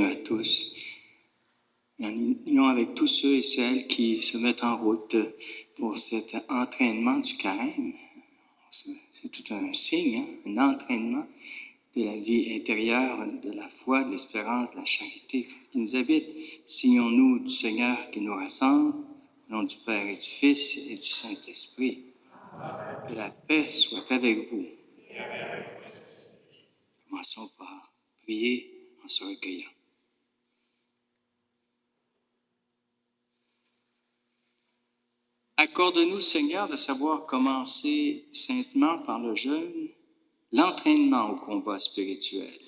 bienvenue à tous. En union avec tous ceux et celles qui se mettent en route pour cet entraînement du carême. C'est tout un signe, un entraînement de la vie intérieure, de la foi, de l'espérance, de la charité qui nous habite. Signons-nous du Seigneur qui nous rassemble, au nom du Père et du Fils et du Saint-Esprit. Que la paix soit avec vous. Commençons par prier en se recueillant. Accorde-nous, Seigneur, de savoir commencer saintement par le jeûne, l'entraînement au combat spirituel.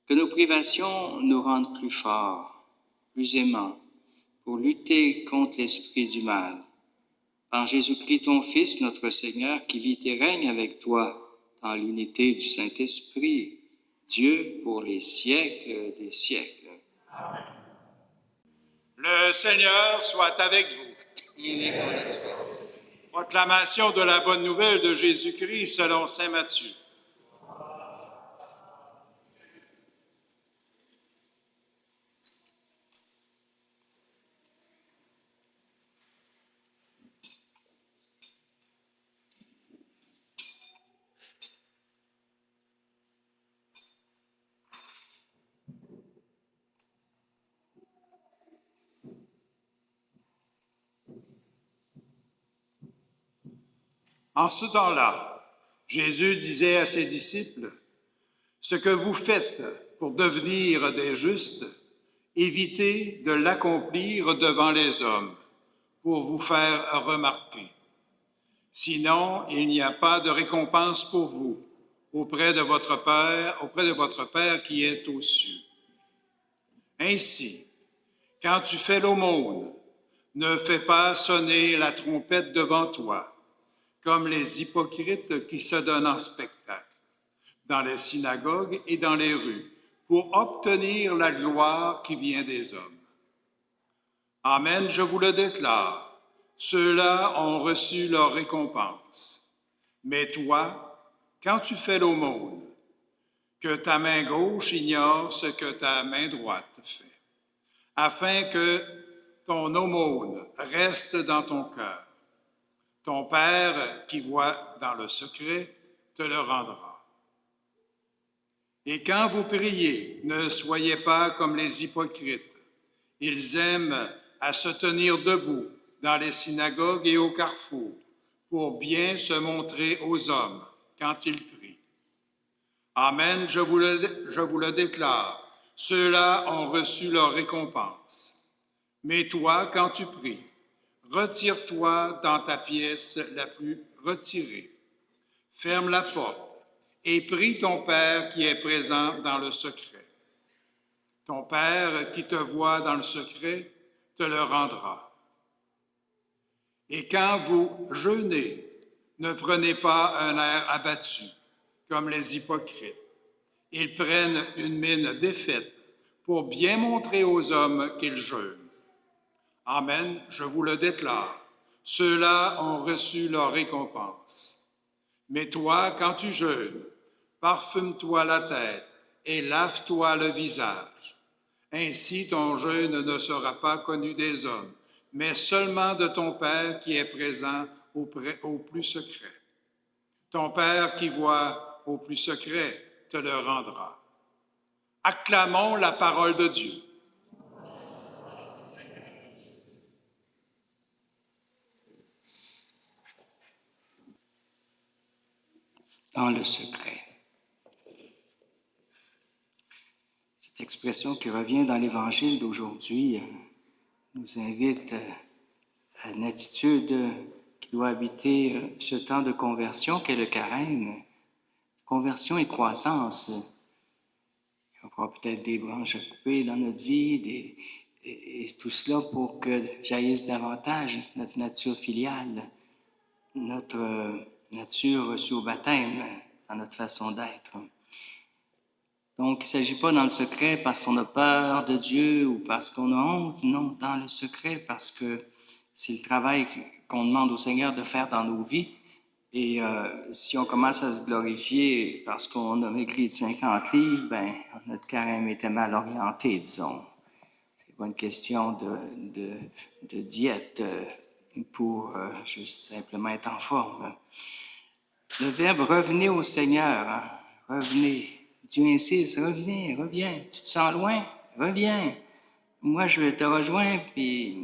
Que nos privations nous rendent plus forts, plus aimants, pour lutter contre l'esprit du mal. Par Jésus-Christ, ton Fils, notre Seigneur, qui vit et règne avec toi dans l'unité du Saint-Esprit, Dieu pour les siècles des siècles. Amen. Le Seigneur soit avec vous. Et avec ton esprit. Proclamation de la bonne nouvelle de Jésus-Christ selon saint Matthieu. En ce temps-là, Jésus disait à ses disciples, « Ce que vous faites pour devenir des justes, évitez de l'accomplir devant les hommes, pour vous faire remarquer. Sinon, il n'y a pas de récompense pour vous auprès de votre Père qui est aux cieux. Ainsi, quand tu fais l'aumône, ne fais pas sonner la trompette devant toi, comme les hypocrites qui se donnent en spectacle, dans les synagogues et dans les rues, pour obtenir la gloire qui vient des hommes. Amen, je vous le déclare, ceux-là ont reçu leur récompense. Mais toi, quand tu fais l'aumône, que ta main gauche ignore ce que ta main droite fait, afin que ton aumône reste dans ton cœur. Ton Père qui voit dans le secret te le rendra. Et quand vous priez, ne soyez pas comme les hypocrites. Ils aiment à se tenir debout dans les synagogues et au carrefour pour bien se montrer aux hommes quand ils prient. Amen, je vous le déclare, ceux-là ont reçu leur récompense. Mais toi, quand tu pries, retire-toi dans ta pièce la plus retirée. Ferme la porte et prie ton Père qui est présent dans le secret. Ton Père qui te voit dans le secret te le rendra. Et quand vous jeûnez, ne prenez pas un air abattu, comme les hypocrites. Ils prennent une mine défaite pour bien montrer aux hommes qu'ils jeûnent. Amen, je vous le déclare, ceux-là ont reçu leur récompense. Mais toi, quand tu jeûnes, parfume-toi la tête et lave-toi le visage. Ainsi ton jeûne ne sera pas connu des hommes, mais seulement de ton Père qui est présent au plus secret. Ton Père qui voit au plus secret te le rendra. Acclamons la parole de Dieu. Dans le secret. Cette expression qui revient dans l'Évangile d'aujourd'hui nous invite à une attitude qui doit habiter ce temps de conversion qu'est le carême. Conversion et croissance. Il y aura peut-être des branches à couper dans notre vie, et tout cela pour que jaillisse davantage notre nature filiale, notre nature reçue au baptême, dans notre façon d'être. Donc, il ne s'agit pas dans le secret parce qu'on a peur de Dieu ou parce qu'on a honte, non, dans le secret parce que c'est le travail qu'on demande au Seigneur de faire dans nos vies Et si on commence à se glorifier parce qu'on a maigri de 50 livres, ben notre carême était mal orienté, disons. C'est pas une question de diète pour juste simplement être en forme. Le verbe « revenez au Seigneur », hein? Revenez. Dieu insiste, reviens. Tu te sens loin? Reviens. Moi, je te rejoins, puis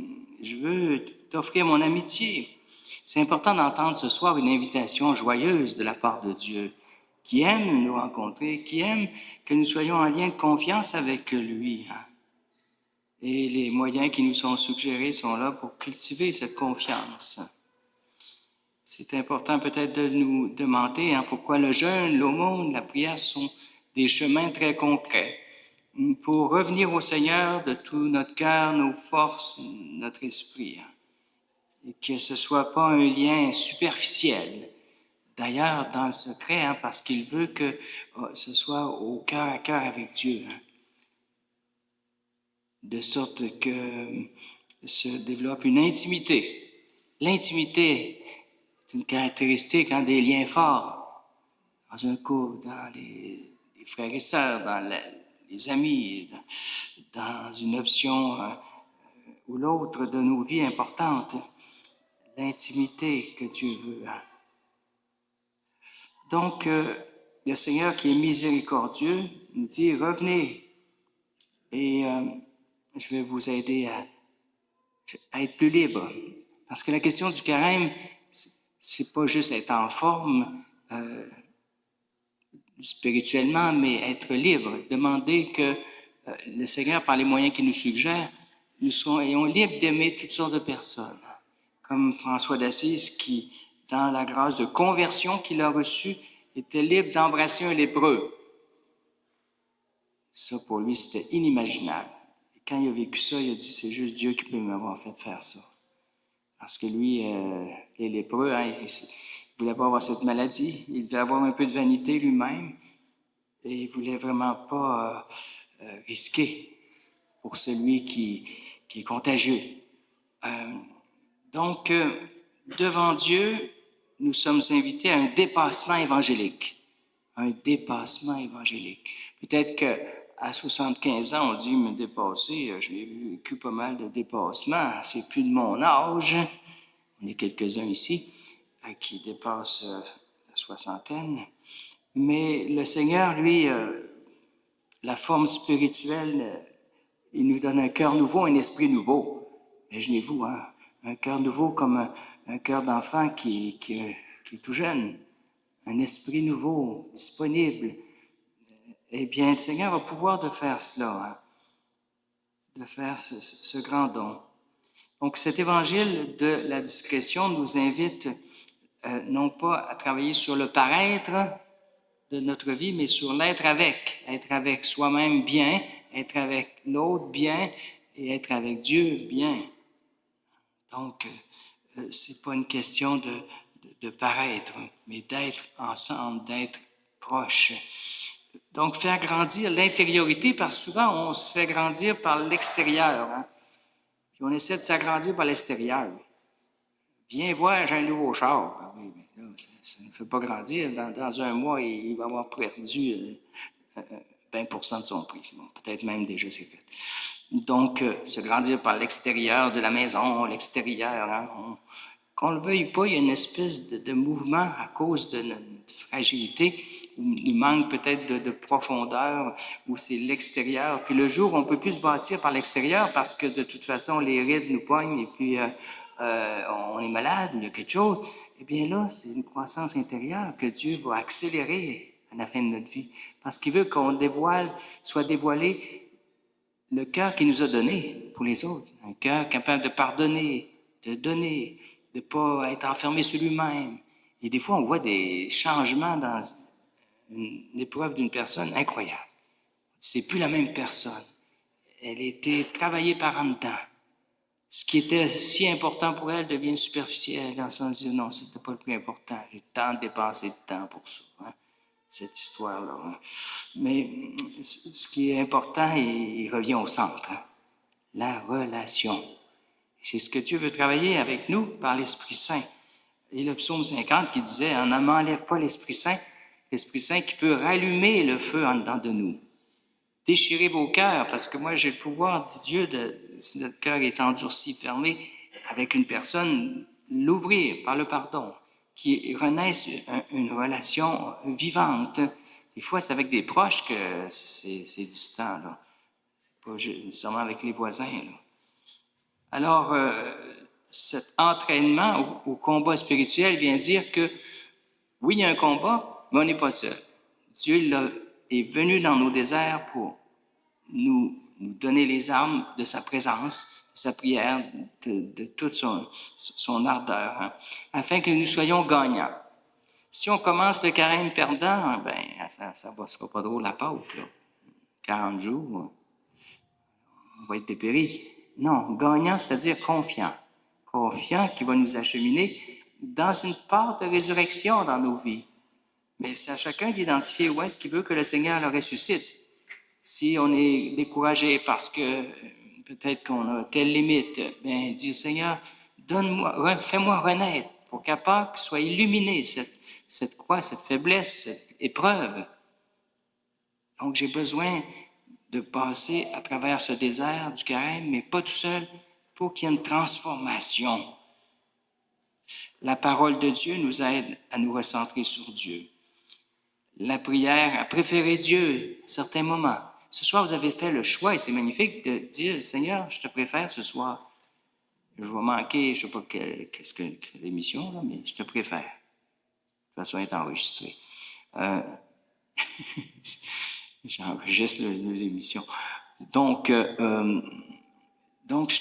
je veux t'offrir mon amitié. C'est important d'entendre ce soir une invitation joyeuse de la part de Dieu, qui aime nous rencontrer, qui aime que nous soyons en lien de confiance avec lui. Hein? Et les moyens qui nous sont suggérés sont là pour cultiver cette confiance. C'est important peut-être de nous demander pourquoi le jeûne, l'aumône, la prière sont des chemins très concrets pour revenir au Seigneur de tout notre cœur, nos forces, notre esprit. Et que ce ne soit pas un lien superficiel. D'ailleurs, dans le secret, parce qu'il veut que ce soit au cœur à cœur avec Dieu. De sorte que se développe une intimité. L'intimité, c'est une caractéristique des liens forts. Dans un couple, dans les frères et sœurs, dans les amis, dans une option ou l'autre de nos vies importantes. L'intimité que Dieu veut. Donc, le Seigneur qui est miséricordieux nous dit, revenez et je vais vous aider à être plus libre. Parce que la question du carême, c'est pas juste être en forme spirituellement, mais être libre. Demander que le Seigneur, par les moyens qu'il nous suggère, nous soyons libres d'aimer toutes sortes de personnes. Comme François d'Assise qui, dans la grâce de conversion qu'il a reçue, était libre d'embrasser un lépreux. Ça, pour lui, c'était inimaginable. Et quand il a vécu ça, il a dit, c'est juste Dieu qui peut m'avoir fait faire ça. Parce que lui, les lépreux, il ne voulait pas avoir cette maladie. Il devait avoir un peu de vanité lui-même. Et il ne voulait vraiment pas risquer pour celui qui est contagieux. Donc, devant Dieu, nous sommes invités à un dépassement évangélique. Un dépassement évangélique. Peut-être qu'à 75 ans, on dit, me dépasser, j'ai vécu pas mal de dépassements, c'est plus de mon âge. On est quelques-uns ici qui dépassent la soixantaine. Mais le Seigneur, lui, la forme spirituelle, il nous donne un cœur nouveau, un esprit nouveau. Imaginez-vous, un cœur nouveau comme un cœur d'enfant qui est tout jeune, un esprit nouveau, disponible. Eh bien, le Seigneur a pouvoir de faire cela, de faire ce grand don. Donc, cet évangile de la discrétion nous invite non pas à travailler sur le paraître de notre vie, mais sur l'être avec soi-même bien, être avec l'autre bien et être avec Dieu bien. Donc, c'est pas une question de paraître, mais d'être ensemble, d'être proche. Donc, faire grandir l'intériorité, parce que souvent, on se fait grandir par l'extérieur. Puis on essaie de s'agrandir par l'extérieur. Viens voir, j'ai un nouveau char. Ah oui, mais là, ça ne fait pas grandir. Dans un mois, il va avoir perdu 20% de son prix. Bon, peut-être même déjà c'est fait. Donc, se grandir par l'extérieur de la maison, l'extérieur. Qu'on le veuille pas, il y a une espèce de mouvement à cause de notre fragilité, où il manque peut-être de profondeur, où c'est l'extérieur. Puis le jour, on ne peut plus se bâtir par l'extérieur parce que de toute façon, les rides nous pognent et puis on est malade ou il y a quelque chose. Eh bien là, c'est une croissance intérieure que Dieu va accélérer à la fin de notre vie. Parce qu'il veut qu'on soit dévoilé le cœur qu'il nous a donné pour les autres. Un cœur capable de pardonner, de donner, de ne pas être enfermé sur lui-même. Et des fois, on voit des changements dans une épreuve d'une personne incroyable. C'est plus la même personne. Elle a été travaillée par en dedans. Ce qui était si important pour elle devient superficiel, dans le sens de dire non, c'était pas le plus important. J'ai tant dépensé de temps pour ça, cette histoire-là. Mais ce qui est important, il revient au centre. La relation. C'est ce que Dieu veut travailler avec nous par l'Esprit Saint. Et le psaume 50 qui disait « On ne m'enlève pas l'Esprit Saint qui peut rallumer le feu en dedans de nous. Déchirez vos cœurs, parce que moi j'ai le pouvoir, dit Dieu, si notre cœur est endurci, fermé, avec une personne, l'ouvrir par le pardon, qui renaisse une relation vivante. Des fois, c'est avec des proches que c'est distant, là. Pas nécessairement avec les voisins, là. Alors, cet entraînement au combat spirituel vient dire que, oui, il y a un combat, mais on n'est pas seul. Dieu est venu dans nos déserts pour nous donner les armes de sa présence, de sa prière, de toute son ardeur, hein, afin que nous soyons gagnants. Si on commence le carême perdant, ben ça sera pas drôle la Pâques, là. 40 jours, on va être dépéri. Non, gagnant, c'est-à-dire confiant. Confiant qui va nous acheminer dans une part de résurrection dans nos vies. Mais c'est à chacun d'identifier où est-ce qu'il veut que le Seigneur le ressuscite. Si on est découragé parce que peut-être qu'on a telle limite, bien, dire Seigneur, donne-moi, fais-moi renaître pour qu'à Pâques soit illuminée cette croix, cette faiblesse, cette épreuve. Donc, j'ai besoin de passer à travers ce désert du carême, mais pas tout seul, pour qu'il y ait une transformation. La parole de Dieu nous aide à nous recentrer sur Dieu. La prière, à préférer Dieu à certains moments. Ce soir, vous avez fait le choix, et c'est magnifique, de dire, Seigneur, je te préfère ce soir. Je vais manquer, je ne sais pas quelle émission, là, mais je te préfère. De toute façon, elle est enregistrée. J'enregistre les émissions. Donc, je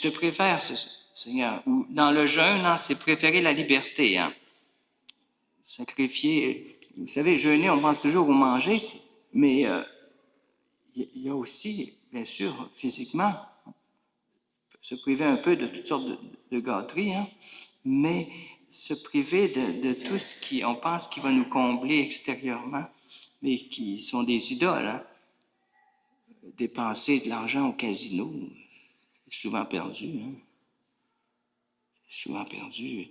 te préfère, Seigneur. Ou dans le jeûne, hein, c'est préférer la liberté. Hein. Sacrifier. Vous savez, jeûner, on pense toujours au manger, mais il y a aussi, bien sûr, physiquement, se priver un peu de toutes sortes de gâteries, hein, mais se priver de tout ce qui, on pense, qui va nous combler extérieurement, mais qui sont des idoles. Hein. Dépenser de l'argent au casino, c'est souvent perdu. Hein. Souvent perdu.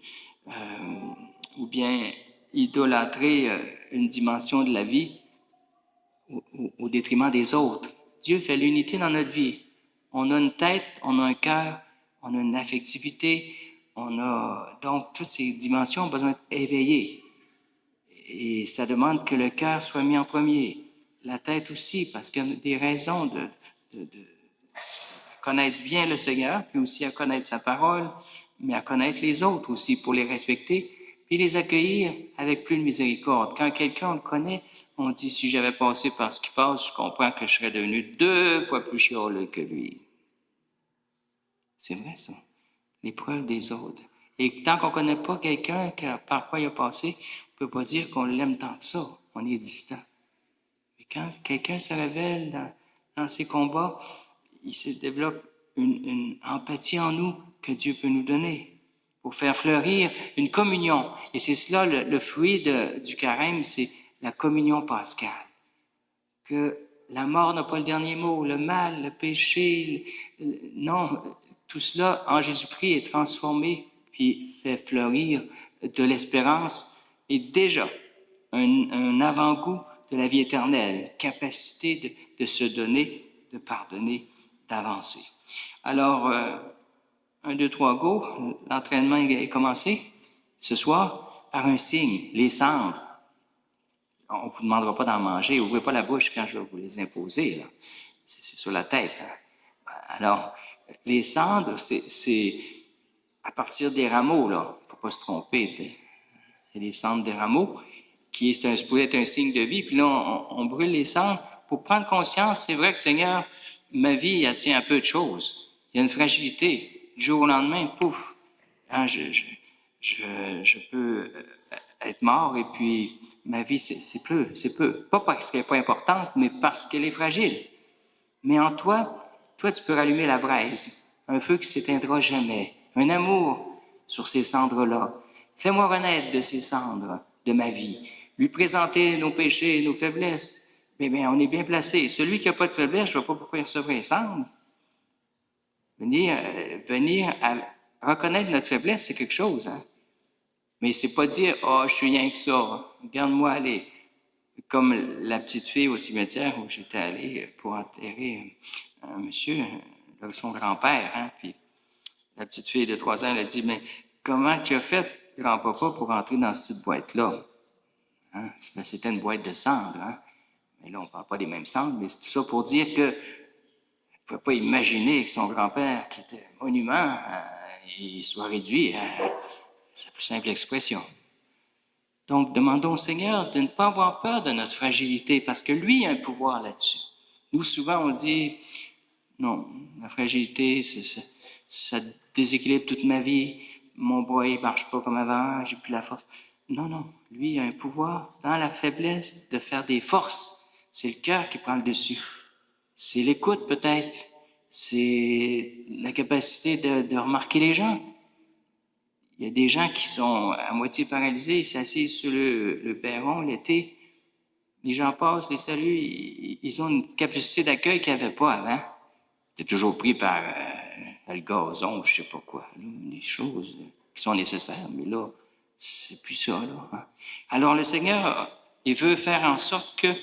Ou bien idolâtrer une dimension de la vie au détriment des autres. Dieu fait l'unité dans notre vie. On a une tête, on a un cœur, on a une affectivité, on a donc toutes ces dimensions ont besoin d'être éveillées. Et ça demande que le cœur soit mis en premier. La tête aussi, parce qu'il y a des raisons de connaître bien le Seigneur, puis aussi à connaître sa parole, mais à connaître les autres aussi pour les respecter, puis les accueillir avec plus de miséricorde. Quand quelqu'un le connaît, on dit, si j'avais passé par ce qui passe, je comprends que je serais devenu 2 fois plus chialeux que lui. C'est vrai, ça. L'épreuve des autres. Et tant qu'on ne connaît pas quelqu'un par quoi il a passé, on ne peut pas dire qu'on l'aime tant que ça. On est distant. Mais quand quelqu'un se révèle dans ses combats, il se développe une empathie en nous que Dieu peut nous donner pour faire fleurir une communion. Et c'est cela, le fruit du carême, c'est la communion pascale. Que la mort n'a pas le dernier mot, le mal, le péché, non, tout cela en Jésus-Christ est transformé puis fait fleurir de l'espérance et déjà un avant-goût de la vie éternelle, capacité de se donner, de pardonner, d'avancer. Alors, 1, 2, 3, go, l'entraînement est commencé ce soir par un signe, les cendres. On ne vous demandera pas d'en manger, ouvrez pas la bouche quand je vais vous les imposer, là. C'est sur la tête. Hein. Alors, les cendres, c'est à partir des rameaux, là. Il ne faut pas se tromper. C'est les cendres des rameaux qui pourrait être un signe de vie. Puis là, on brûle les cendres pour prendre conscience, c'est vrai que Seigneur, ma vie, elle tient à peu de choses. Il y a une fragilité. Du jour au lendemain, pouf, hein, je peux être mort et puis ma vie, c'est peu. Pas parce qu'elle n'est pas importante, mais parce qu'elle est fragile. Mais en toi, tu peux rallumer la braise, un feu qui s'éteindra jamais, un amour sur ces cendres-là. Fais-moi renaître de ces cendres de ma vie, lui présenter nos péchés et nos faiblesses. Mais bien, on est bien placé. Celui qui n'a pas de faiblesse, je ne vois pas pourquoi il recevrait les cendres. Venir à reconnaître notre faiblesse, c'est quelque chose. Hein? Mais c'est pas dire « Ah, je suis rien que ça, regarde-moi aller ». Comme la petite fille au cimetière où j'étais allé pour enterrer un monsieur, son grand-père, hein, puis la petite fille de 3 ans, elle a dit « Mais comment tu as fait, grand-papa, pour entrer dans cette boîte-là? » Hein? Ben, c'était une boîte de cendres, hein? Mais là, on ne parle pas des mêmes cendres, mais c'est tout ça pour dire que ne pouvait pas imaginer que son grand-père, qui était monument, il soit réduit à sa plus simple expression. Donc, demandons au Seigneur de ne pas avoir peur de notre fragilité, parce que lui a un pouvoir là-dessus. Nous, souvent, on dit, non, la fragilité, ça déséquilibre toute ma vie, mon bras, il ne marche pas comme avant, j'ai plus la force. Non, non, lui a un pouvoir dans la faiblesse de faire des forces. C'est le cœur qui prend le dessus. C'est l'écoute peut-être, c'est la capacité de remarquer les gens. Il y a des gens qui sont à moitié paralysés, ils s'assisent sur le perron l'été, les gens passent, les saluent, ils ont une capacité d'accueil qu'ils n'avaient pas avant. C'est toujours pris par le gazon, je sais pas quoi, là, les choses qui sont nécessaires, mais là, c'est plus ça, là. Hein. Alors le Seigneur, il veut faire en sorte que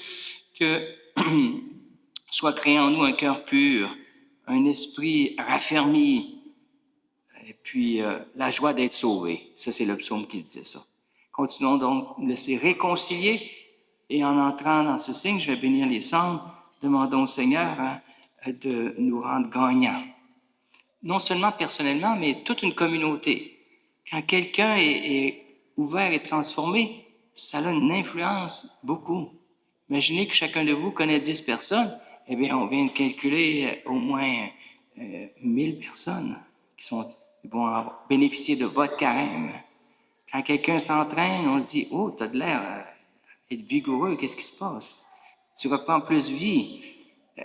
soit créé en nous un cœur pur, un esprit raffermi, et puis la joie d'être sauvé. Ça, c'est le psaume qui disait ça. Continuons donc de laisser réconcilier, et en entrant dans ce signe, je vais bénir les cendres, demandons au Seigneur de nous rendre gagnants. Non seulement personnellement, mais toute une communauté. Quand quelqu'un est ouvert et transformé, ça a une influence beaucoup. Imaginez que chacun de vous connaît 10 personnes, eh bien, on vient de calculer au moins 1000 personnes qui vont bénéficier de votre carême. Quand quelqu'un s'entraîne, on dit « Oh, tu as de l'air d'être vigoureux, qu'est-ce qui se passe? Tu reprends plus vie.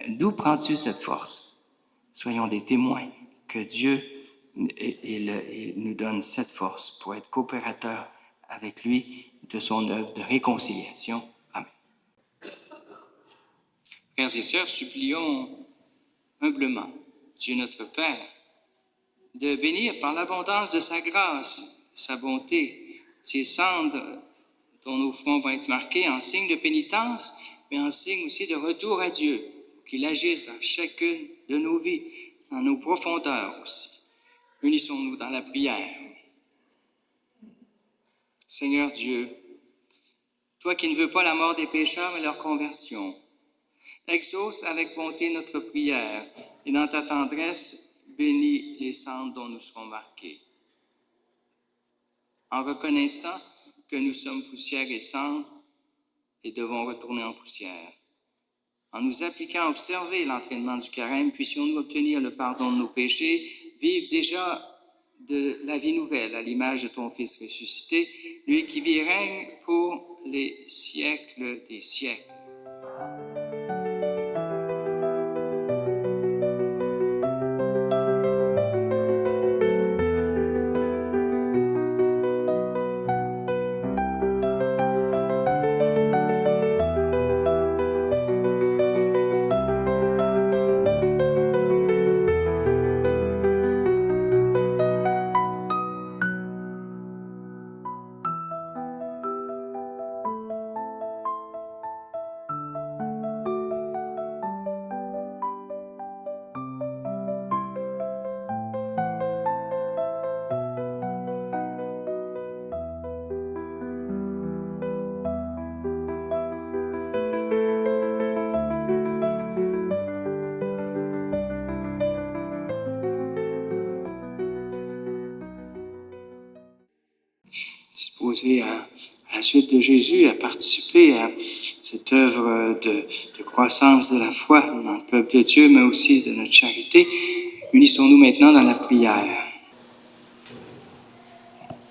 D'où prends-tu cette force? » Soyons des témoins que Dieu nous donne cette force pour être coopérateurs avec lui de son œuvre de réconciliation. Amen. Frères et sœurs, supplions humblement Dieu notre Père de bénir par l'abondance de sa grâce, sa bonté, ces cendres dont nos fronts vont être marqués en signe de pénitence, mais en signe aussi de retour à Dieu, qu'il agisse dans chacune de nos vies, dans nos profondeurs aussi. Unissons-nous dans la prière. Seigneur Dieu, toi qui ne veux pas la mort des pécheurs, mais leur conversion, exauce avec bonté notre prière et dans ta tendresse, bénis les cendres dont nous serons marqués. En reconnaissant que nous sommes poussière et cendres et devons retourner en poussière. En nous appliquant à observer l'entraînement du carême, puissions-nous obtenir le pardon de nos péchés, vivre déjà de la vie nouvelle à l'image de ton Fils ressuscité, lui qui vit et règne pour les siècles des siècles. Disposé à la suite de Jésus, à participer à cette œuvre de croissance de la foi dans le peuple de Dieu, mais aussi de notre charité. Unissons-nous maintenant dans la prière.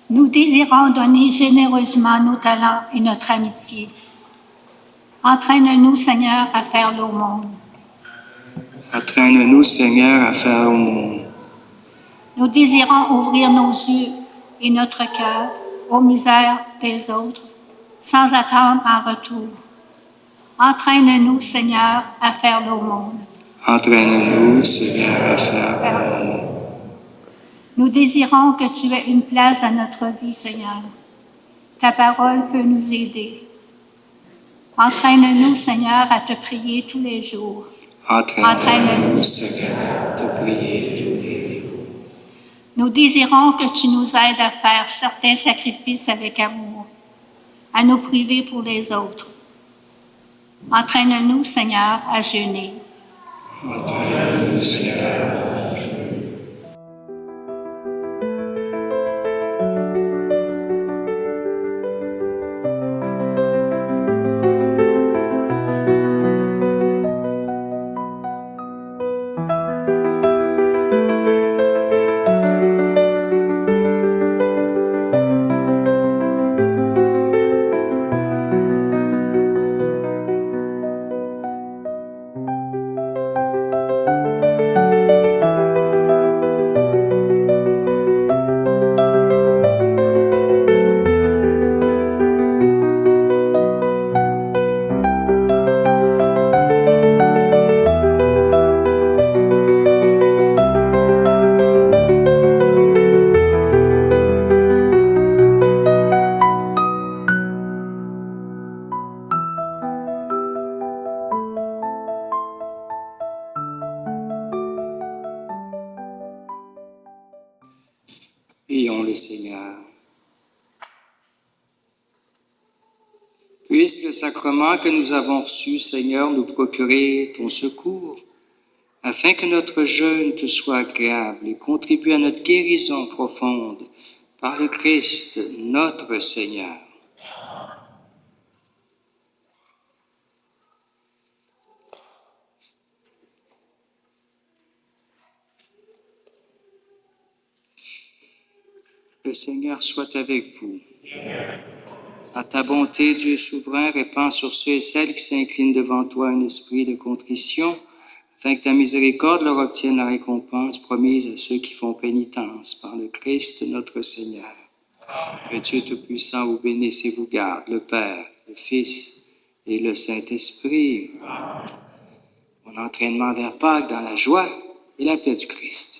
Nous désirons donner généreusement nos talents et notre amitié. Entraîne-nous, Seigneur, à faire l'aumône. Entraîne-nous, Seigneur, à faire l'aumône. Nous désirons ouvrir nos yeux et notre cœur aux misères des autres, sans attendre en retour. Entraîne-nous, Seigneur, à faire l'aumône. Entraîne-nous, Seigneur, à faire l'aumône. Nous désirons que tu aies une place dans notre vie, Seigneur. Ta parole peut nous aider. Entraîne-nous, Seigneur, à te prier tous les jours. Entraîne-nous, Seigneur, à te prier tous les jours. Nous désirons que tu nous aides à faire certains sacrifices avec amour, à nous priver pour les autres. Entraîne-nous, Seigneur, à jeûner. Entraîne-nous, Seigneur, à jeûner. Prions le Seigneur. Puisse le sacrement que nous avons reçu, Seigneur, nous procurer ton secours, afin que notre jeûne te soit agréable et contribue à notre guérison profonde par le Christ, notre Seigneur. Le Seigneur soit avec vous. À ta bonté, Dieu souverain, répands sur ceux et celles qui s'inclinent devant toi un esprit de contrition, afin que ta miséricorde leur obtienne la récompense promise à ceux qui font pénitence par le Christ notre Seigneur. Que Dieu Tout-Puissant vous bénisse et vous garde, le Père, le Fils et le Saint-Esprit. Bon entraînement vers Pâques dans la joie et la paix du Christ.